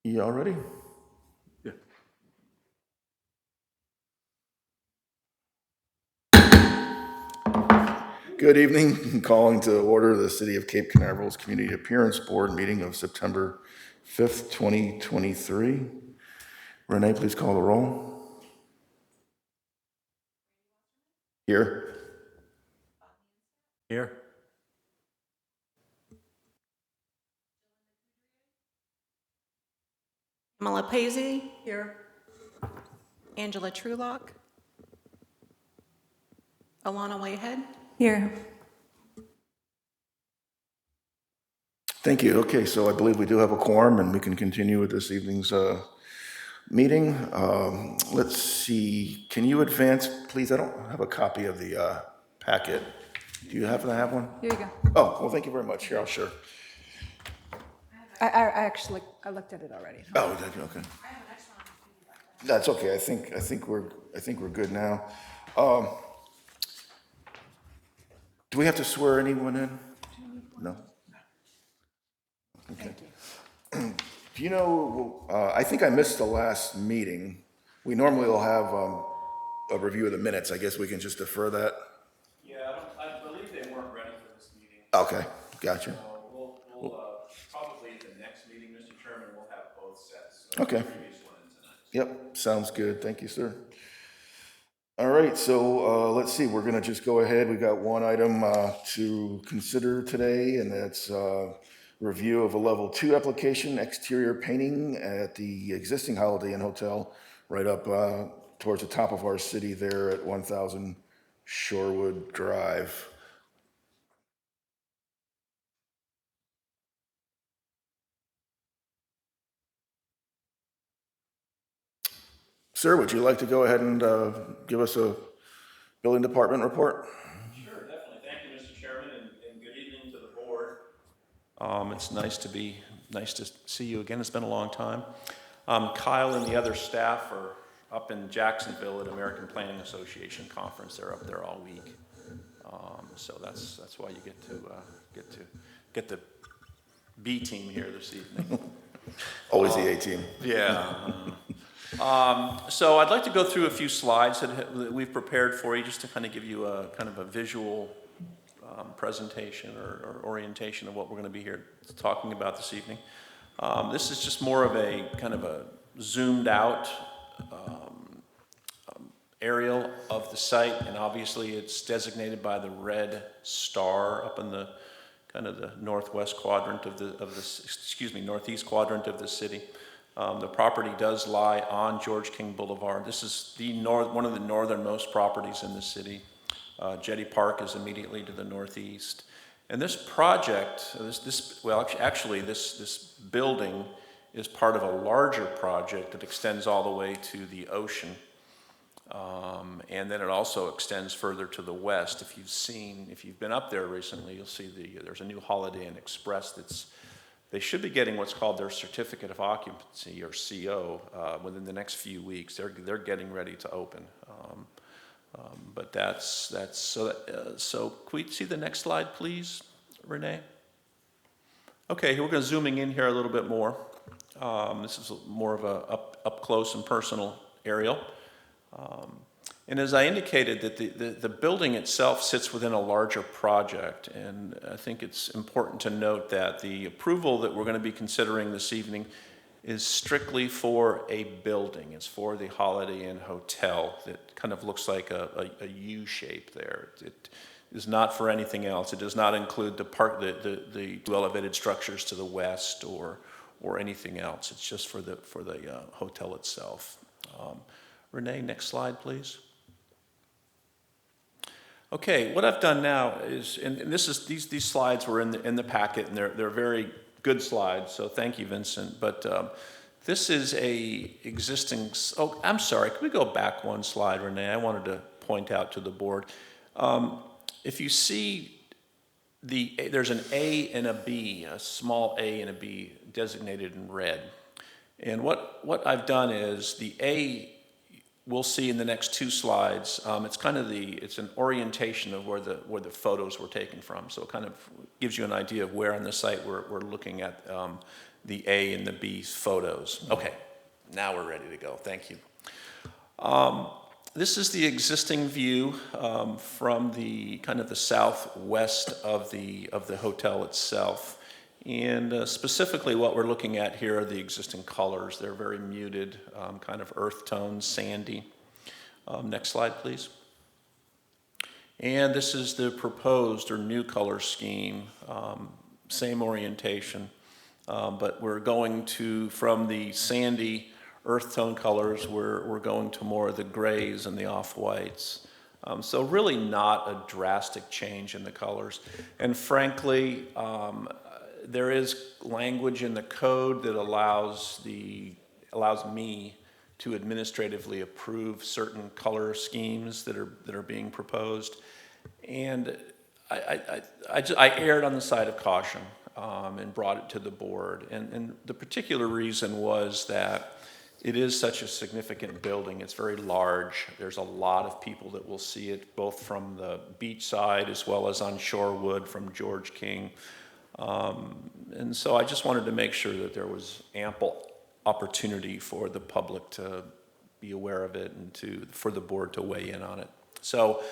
You all ready? Yeah. Good evening. Calling to order the City of Cape Canaveral's Community Appearance Board meeting of September 5th, 2023. Renee, please call the roll. Here. Here. Pamela Paisley. Here. Angela Trulock. Alana Wayhead. Here. Thank you. Okay, so I believe we do have a quorum and we can continue with this evening's meeting. Let's see. Can you advance, please? I don't have a copy of the packet. Do you happen to have one? Here you go. Oh, well, thank you very much. Here, I'll share. I actually looked at it already. Oh, did you? Okay. That's okay. I think we're good now. Do we have to swear anyone in? No. Okay. Do you know? I think I missed the last meeting. We normally will have a review of the minutes. I guess we can just defer that. Yeah, I believe they weren't ready for this meeting. Okay, gotcha. So we'll probably at the next meeting, Mr. Chairman, we'll have both sets. Okay. The previous one and tonight. Yep, sounds good. Thank you, sir. All right, so let's see. We're going to just go ahead. We've got one item to consider today, and that's review of a level 2 application, exterior painting at the existing Holiday Inn Hotel, right up towards the top of our city there at 1000 Shorewood Drive. Sir, would you like to go ahead and give us a building department report? Sure, definitely. Thank you, Mr. Chairman, and good evening to the board. It's nice to see you again. It's been a long time. Kyle and the other staff are up in Jacksonville at American Planning Association conference. They're up there all week. So that's why you get the B team here this evening. Always the A team. Yeah. So I'd like to go through a few slides that we've prepared for you just to kind of give you a kind of a visual presentation or orientation of what we're going to be here talking about this evening. This is just more of a kind of a zoomed out aerial of the site, and obviously it's designated by the red star up in the kind of the northwest quadrant northeast quadrant of the city. The property does lie on George King Boulevard. This is one of the northernmost properties in the city. Jetty Park is immediately to the northeast. And this project, this building is part of a larger project that extends all the way to the ocean. And then it also extends further to the west. If you've been up there recently, you'll see there's a new Holiday Inn Express they should be getting what's called their certificate of occupancy, or CO, within the next few weeks. They're getting ready to open. But that's so. Can we see the next slide, please, Renee? Okay, we're going to zooming in here a little bit more. This is more of a up close and personal aerial. And as I indicated, that the building itself sits within a larger project, and I think it's important to note that the approval that we're going to be considering this evening is strictly for a building. It's for the Holiday Inn Hotel that kind of looks like a U shape there. It is not for anything else. It does not include the elevated structures to the west or anything else. It's just for the hotel itself. Renee, next slide, please. Okay, what I've done now is, and these slides were in the packet, and they're very good slides. So thank you, Vincent. But this is a existing. Oh, I'm sorry. Can we go back one slide, Renee? I wanted to point out to the board. If you see there's an A and a B, a small A and a B designated in red. And what I've done is the A. We'll see in the next two slides. It's an orientation of where the photos were taken from. So it kind of gives you an idea of where on the site we're looking at the A and the B photos. Okay, now we're ready to go. Thank you. This is the existing view from the kind of the southwest of the hotel itself. And specifically what we're looking at here are the existing colors. They're very muted, kind of earth tone, sandy. Next slide, please. And this is the proposed or new color scheme, same orientation, but we're going to, from the sandy earth tone colors, we're going to more of the grays and the off-whites. So really not a drastic change in the colors. And frankly, there is language in the code that allows me to administratively approve certain color schemes that are being proposed. And I erred on the side of caution and brought it to the board. And the particular reason was that it is such a significant building. It's very large. There's a lot of people that will see it, both from the beach side as well as on Shorewood from George King. And so I just wanted to make sure that there was ample opportunity for the public to be aware of it and for the board to weigh in on it. So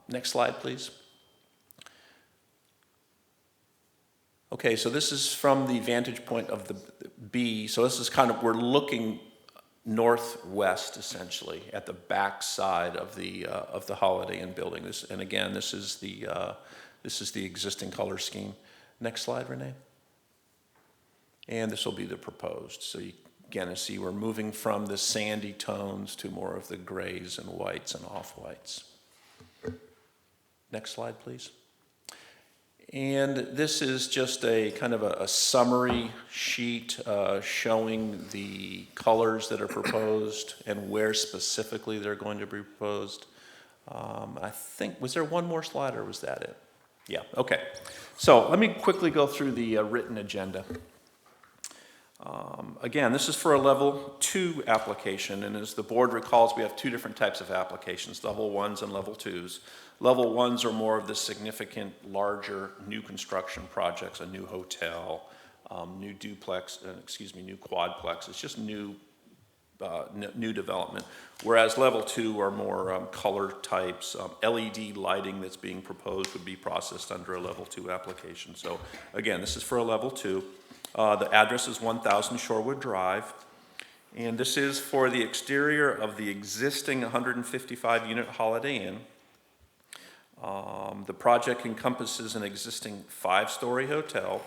next slide, please. Okay, so this is from the vantage point of the B. So this is kind of, we're looking northwest essentially at the back side of the Holiday Inn building. And again, this is the existing color scheme. Next slide, Renee. And this will be the proposed. So you again see we're moving from the sandy tones to more of the grays and whites and off-whites. Next slide, please. And this is just a kind of a summary sheet showing the colors that are proposed and where specifically they're going to be proposed. I think, was there one more slide or was that it? Yeah, okay. So let me quickly go through the written agenda. Again, this is for a level 2 application, and as the board recalls, we have two different types of applications, level 1s and level 2s. Level 1s are more of the significant, larger, new construction projects, a new hotel, new duplex, new quadplex. It's just new development. Whereas level 2 are more color types. LED lighting that's being proposed would be processed under a level 2 application. So again, this is for a level 2. The address is 1000 Shorewood Drive. And this is for the exterior of the existing 155-unit Holiday Inn. The project encompasses an existing 5-story hotel.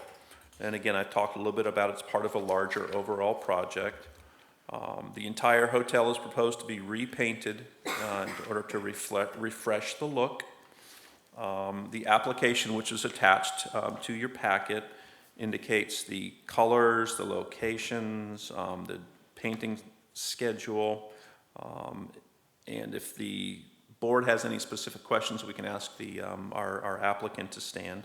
And again, I talked a little bit about it's part of a larger overall project. The entire hotel is proposed to be repainted in order to refresh the look. The application, which is attached to your packet, indicates the colors, the locations, the painting schedule, and if the board has any specific questions, we can ask our applicant to stand.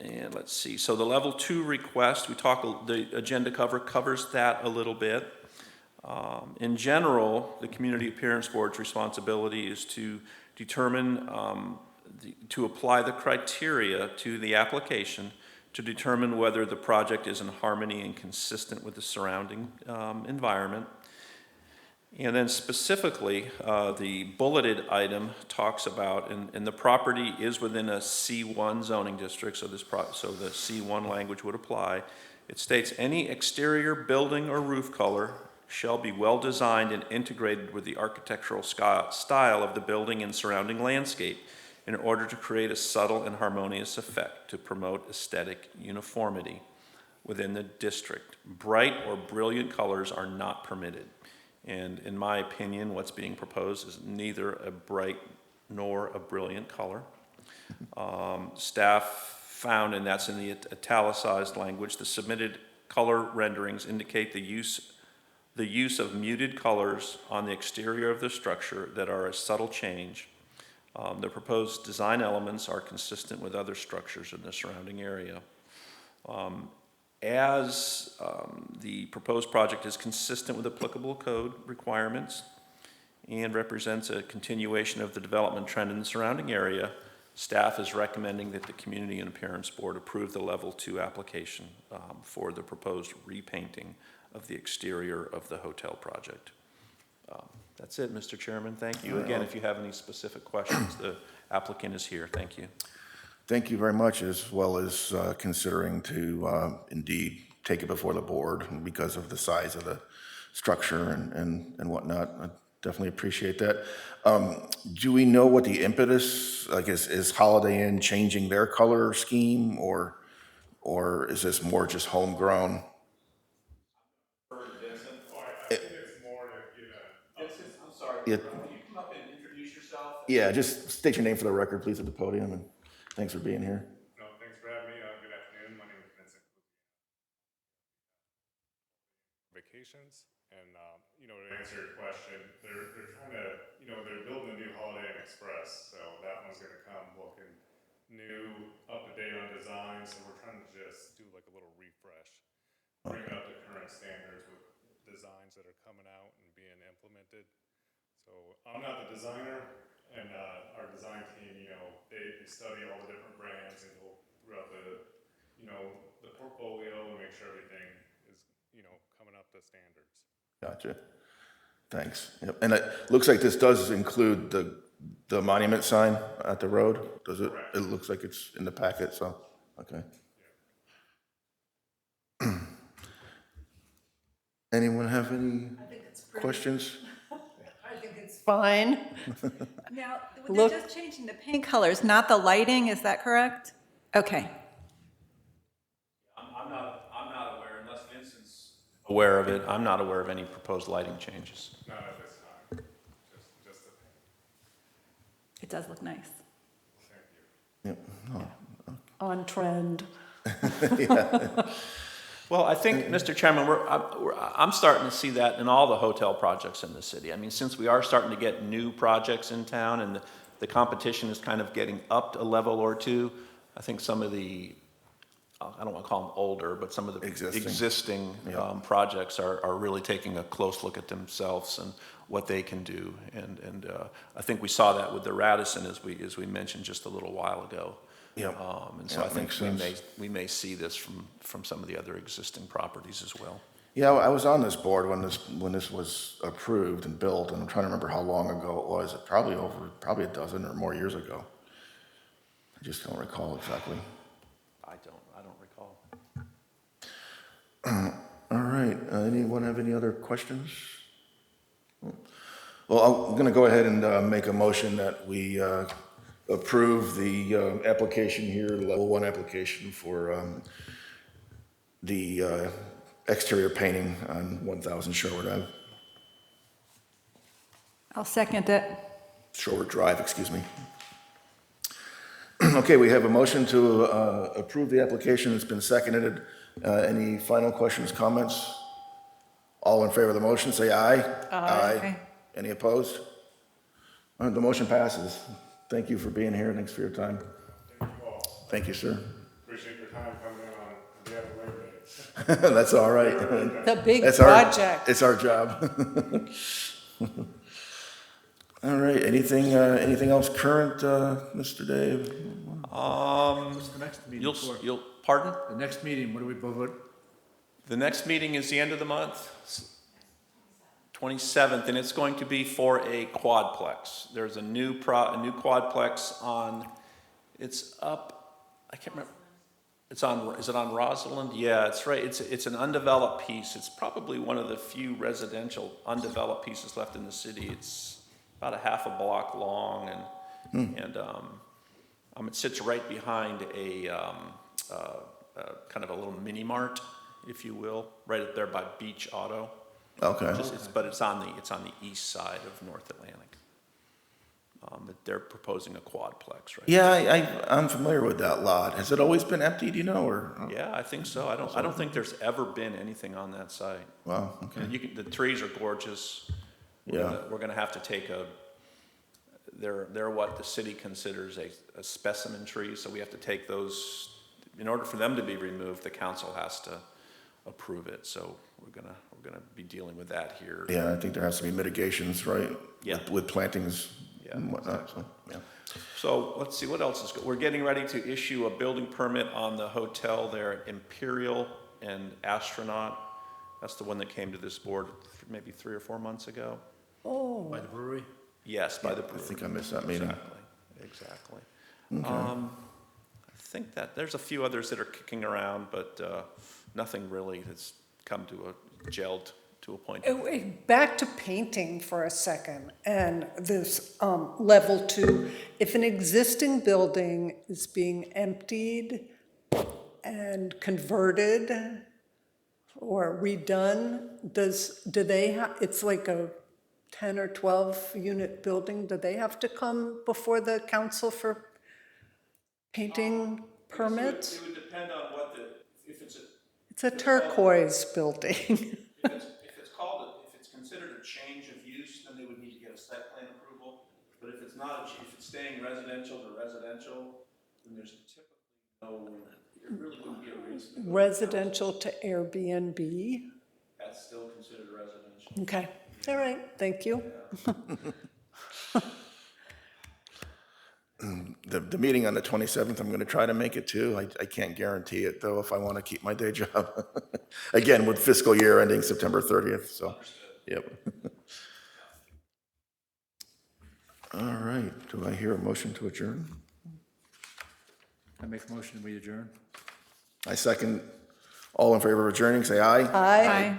And let's see, so the level 2 request, the agenda covers that a little bit. In general, the Community Appearance Board's responsibility is to determine, to apply the criteria to the application to determine whether the project is in harmony and consistent with the surrounding environment. And then specifically, the bulleted item talks about, and the property is within a C1 zoning district, so the C1 language would apply. It states, any exterior building or roof color shall be well designed and integrated with the architectural style of the building and surrounding landscape in order to create a subtle and harmonious effect to promote aesthetic uniformity within the district. Bright or brilliant colors are not permitted. And in my opinion, what's being proposed is neither a bright nor a brilliant color. Staff found, and that's in the italicized language, the submitted color renderings indicate the use of muted colors on the exterior of the structure that are a subtle change. The proposed design elements are consistent with other structures in the surrounding area. As the proposed project is consistent with applicable code requirements and represents a continuation of the development trend in the surrounding area, Staff is recommending that the Community and Appearance Board approve the Level 2 application for the proposed repainting of the exterior of the hotel project. That's it, Mr. Chairman. Thank you. Again, if you have any specific questions, the applicant is here. Thank you. Thank you very much, as well as considering to indeed take it before the board because of the size of the structure and whatnot. I definitely appreciate that. Do we know what the impetus, I guess, is Holiday Inn changing their color scheme, or is this more just homegrown? Yeah. Can you come up and introduce yourself? Yeah, just state your name for the record, please, at the podium, and thanks for being here. No, thanks for having me. Good afternoon. My name is Vincent. Vacations, and to answer your question, they're trying to, they're building a new Holiday Inn Express, so that one's going to come looking new, up to date on design. So we're trying to just do like a little refresh, bring it up to current standards with designs that are coming out and being implemented. So I'm not the designer, and our design team, they study all the different brands and go throughout the portfolio and make sure everything is, coming up to standards. Gotcha. Thanks. Yep. And it looks like this does include the monument sign at the road, does it? Correct. It looks like it's in the packet, so, okay. Anyone have any questions? I think it's fine. Now, they're Look- just changing the paint colors, not the lighting, is that correct? Okay. I'm not aware, unless Vincent's aware of it, I'm not aware of any proposed lighting changes. Not at this time, just the paint. It does look nice. Thank you. Yep. On trend. Well, I think, Mr. Chairman, I'm starting to see that in all the hotel projects in the city. I mean, since we are starting to get new projects in town and the competition is kind of getting up a level or two, I think some of the, I don't want to call them older, but some of the existing projects are really taking a close look at themselves and what they can do. And I think we saw that with the Radisson, as we mentioned just a little while ago. Yep. And so Yeah, I think makes sense. we may see this from some of the other existing properties as well. Yeah, I was on this board when this was approved and built, and I'm trying to remember how long ago it was. Probably a dozen or more years ago. I just don't recall exactly. I don't recall. All right, anyone have any other questions? Well, I'm gonna go ahead and make a motion that we approve the application here, level 1 application for the exterior painting on 1000 Sherwood Ave. I'll second it. Sherwood Drive, excuse me. Okay, we have a motion to approve the application. It's been seconded. Any final questions, comments? All in favor of the motion, say aye. Aye. Any opposed? The motion passes. Thank you for being here. Thanks for your time. Thank you all. Thank you, sir. Appreciate your time coming in on behalf of Labor Day. That's all right. The big It's project. It's our job. All right, anything else current, Mr. Dave? What's the next meeting for? Pardon? The next meeting, what do we vote? The next meeting is the end of the month, 27th, and it's going to be for a quadplex. There's a new quadplex on, it's up, I can't remember. It's on, is it on Rosalind? Yeah, it's right. It's an undeveloped piece. It's probably one of the few residential undeveloped pieces left in the city. It's about a half a block long, and it sits right behind a kind of a little mini mart, if you will, right up there by Beach Auto. Okay. But it's on the east side of North Atlantic. But they're proposing a quadplex, right? Yeah, I'm familiar with that lot. Has it always been empty, do you know, or? Yeah, I think so. I don't think there's ever been anything on that site. Wow, okay. And the trees are gorgeous. Yeah. We're gonna have to take they're what the city considers a specimen tree, so we have to take those, in order for them to be removed, the council has to approve it, so we're gonna be dealing with that here. Yeah, I think there has to be mitigations, right? Yeah. With plantings Yeah, and whatnot, so, yeah. So let's see, what else is, we're getting ready to issue a building permit on the hotel there at Imperial and Astronaut. That's the one that came to this board maybe 3 or 4 months ago. By the brewery? Yes, by the I brewery. think I missed that meeting. Exactly. I think that, there's a few others that are kicking around, but nothing really has come to a gelled to a point. Back to painting for a second, and this level 2, if an existing building is being emptied and converted or redone, do they have, it's like a 10 or 12 unit building, do they have to come before the council for painting permits? It would depend on what the, if it's a, It's a turquoise building. if it's considered a change of use, then they would need to get a site plan approval. But if it's not, if it's staying residential to residential, then there's typically no, there really wouldn't be a reason. Residential to Airbnb. That's still considered residential. Okay, all right, thank you. The meeting on the 27th, I'm going to try to make it too. I can't guarantee it, though, if I want to keep my day job. Again, with fiscal year ending September 30th, so, yep. All right, do I hear a motion to adjourn? I make a motion, we adjourn. I second. All in favor of adjourning, say aye. Aye.